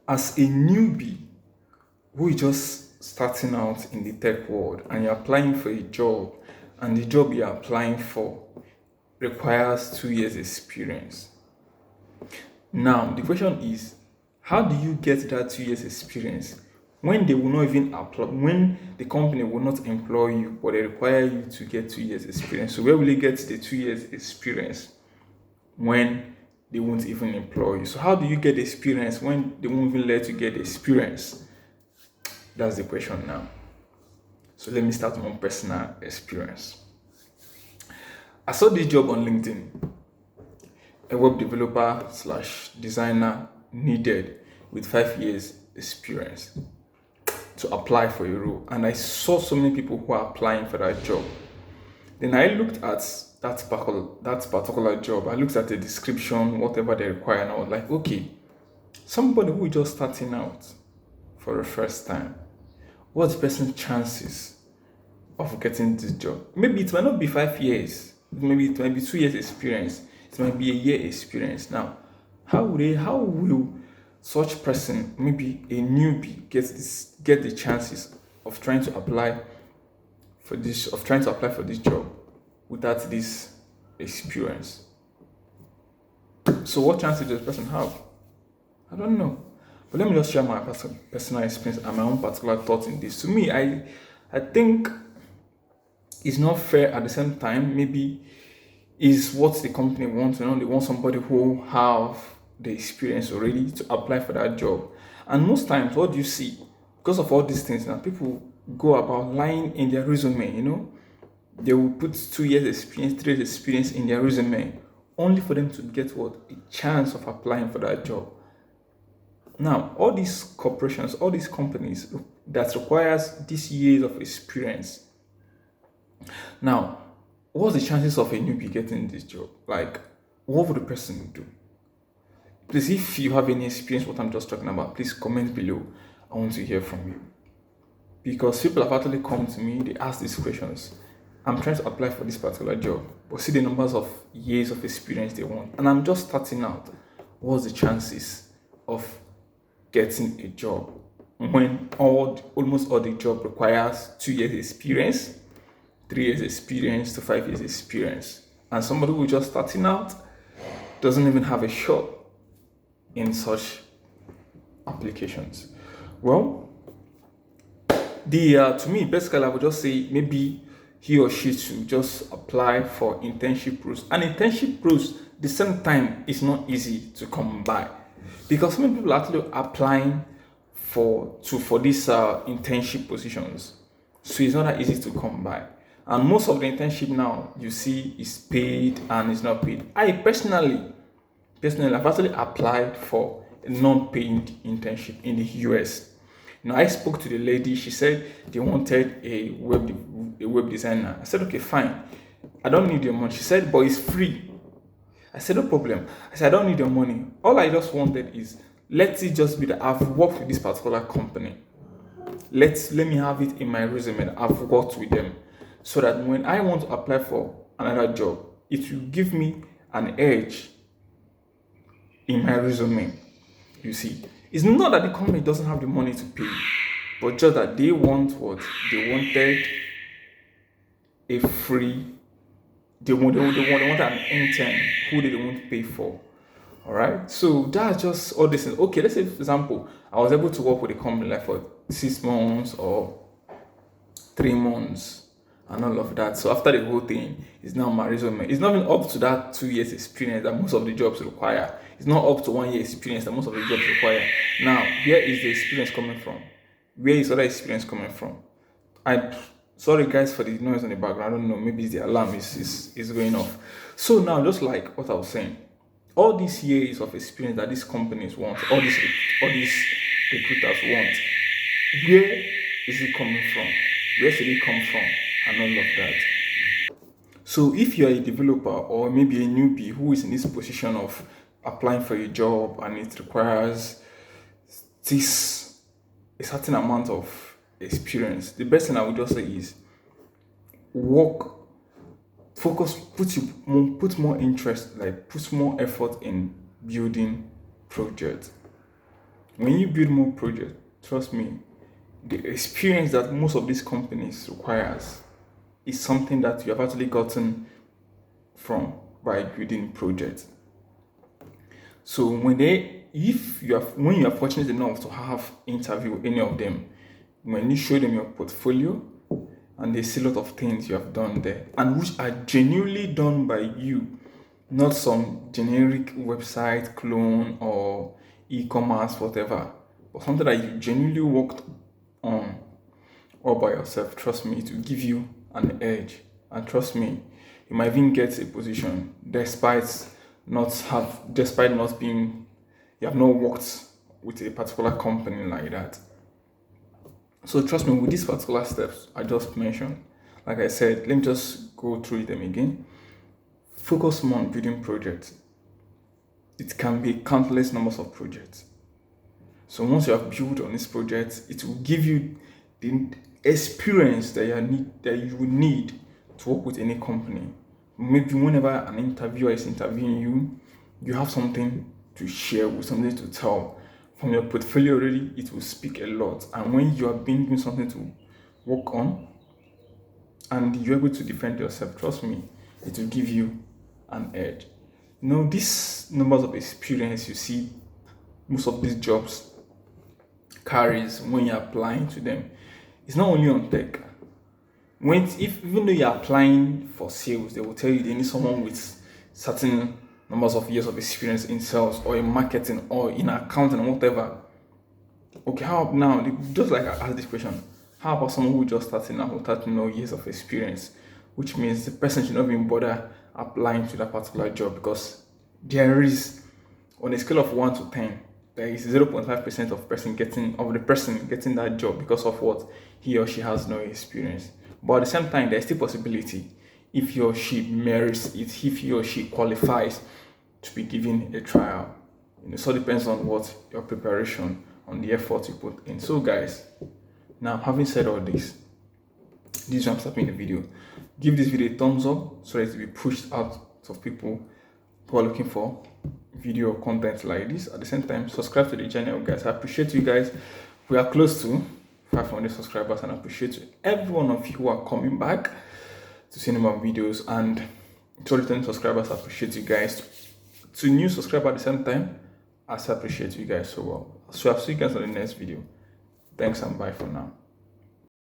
as a newbie who is just starting out in the tech world and you're applying for a job, and the job you're applying for requires 2 years experience. Now, the question is, how do you get that 2 years experience when they will not even apply, when the company will not employ you, but they require you to get 2 years experience? So where will you get the 2 years experience when they won't even employ you? So how do you get the experience when they won't even let you get the experience? That's the question now. So let me start with my personal experience. I saw this job on LinkedIn. A web developer slash designer needed with 5 years experience to apply for a role. And I saw so many people who are applying for that job. Then I looked at that particular job. I looked at the description, whatever they require, and I was like, okay, somebody who is just starting out for the first time, what's the person's chances of getting this job? Maybe it might not be 5 years, maybe it might be 2 years experience, it might be a year experience. Now, how will such person, maybe a newbie, get the chances of trying to apply for this job without this experience? So what chances does this person have? I don't know. But let me just share my personal experience and my own particular thoughts in this. To me, I think it's not fair. At the same time, maybe is what the company wants. They want somebody who have the experience already to apply for that job. And most times, what do you see? Because of all these things now, people go about lying in their resume. They will put 2 years experience, 3 years experience in their resume, only for them to get what? A chance of applying for that job. Now, all these corporations, all these companies that requires these years of experience. Now, what's the chances of a newbie getting this job? Like, what would the person do? Please, if you have any experience what I'm just talking about, please comment below. I want to hear from you. Because people have actually come to me, they ask these questions. I'm trying to apply for this particular job, but see the numbers of years of experience they want. And I'm just starting out. What's the chances of getting a job when almost all the job requires 2 years experience, 3 years experience to 5 years experience, and somebody who is just starting out doesn't even have a shot in such applications? Well, to me, basically, I would just say maybe he or she should just apply for internship roles. And internship roles, the same time, is not easy to come by, because so many people are actually applying for these internship positions. So it's not that easy to come by. And most of the internship now you see is paid and is not paid. I personally, I've actually applied for a non-paid internship in the US. Now, I spoke to the lady. She said they wanted a web designer. I said, okay, fine. I don't need your money. She said, but it's free. I said, no problem. I said, I don't need your money. All I just wanted is, let it just be that I've worked with this particular company. Let me have it in my resume that I've worked with them, so that when I want to apply for another job, it will give me an edge in my resume. You see, it's not that the company doesn't have the money to pay, but just that they want what they wanted, a free. They wanted an intern who they don't want to pay for. All right, so that's just all this. Okay, let's say, for example, I was able to work with a company like for 6 months or 3 months and all of that. So after the whole thing, it's now my resume. It's not even up to that 2 years experience that most of the jobs require. It's not up to 1 year experience that most of the jobs require. Now, where is the experience coming from? Where is other experience coming from? Sorry guys for the noise in the background. I don't know, maybe the alarm is going off. So now, just like what I was saying, all these years of experience that these companies want, all these recruiters want, where is it coming from? Where should it come from? And all of that. So if you are a developer or maybe a newbie who is in this position of applying for a job and it requires a certain amount of experience, the best thing I would just say is put more interest, like put more effort in building projects. When you build more projects, trust me, the experience that most of these companies requires is something that you have actually gotten from by building projects. So when you are fortunate enough to have interview any of them, when you show them your portfolio and they see a lot of things you have done there and which are genuinely done by you, not some generic website clone or e-commerce, whatever, but something that you genuinely worked on all by yourself, trust me, it will give you an edge. And trust me, you might even get a position despite not being, you have not worked with a particular company like that. So trust me, with these particular steps I just mentioned, like I said, let me just go through them again. Focus more on building projects. It can be countless numbers of projects. So once you have built on this project, it will give you the experience that you will need to work with any company. Maybe whenever an interviewer is interviewing you, you have something to share with, something to tell. From your portfolio already, it will speak a lot. And when you are being given something to work on and you're able to defend yourself, trust me, it will give you an edge. These numbers of experience you see most of these jobs carries when you're applying to them, it's not only on tech. Even though you're applying for sales, they will tell you they need someone with certain numbers of years of experience in sales or in marketing or in accounting or whatever. Okay, how now? Just like I asked this question, how about someone who just starting out without no years of experience? Which means the person should not even bother applying to that particular job because there is, on a scale of 1 to 10, there is 0.5% of the person getting that job because of what he or she has no experience. But at the same time, there's still possibility if he or she merits it, if he or she qualifies to be given a trial. So it depends on what your preparation, on the effort you put in. So guys, now having said all this is why I'm stopping the video. Give this video a thumbs up so that it will be pushed out of people who are looking for video content like this. At the same time, subscribe to the channel, guys. I appreciate you guys. We are close to 500 subscribers, and I appreciate every one of you who are coming back to see more videos. And to returning subscribers, I appreciate you guys. To new subscribers at the same time, I appreciate you guys so well. So I'll see you guys on the next video. Thanks and bye for now.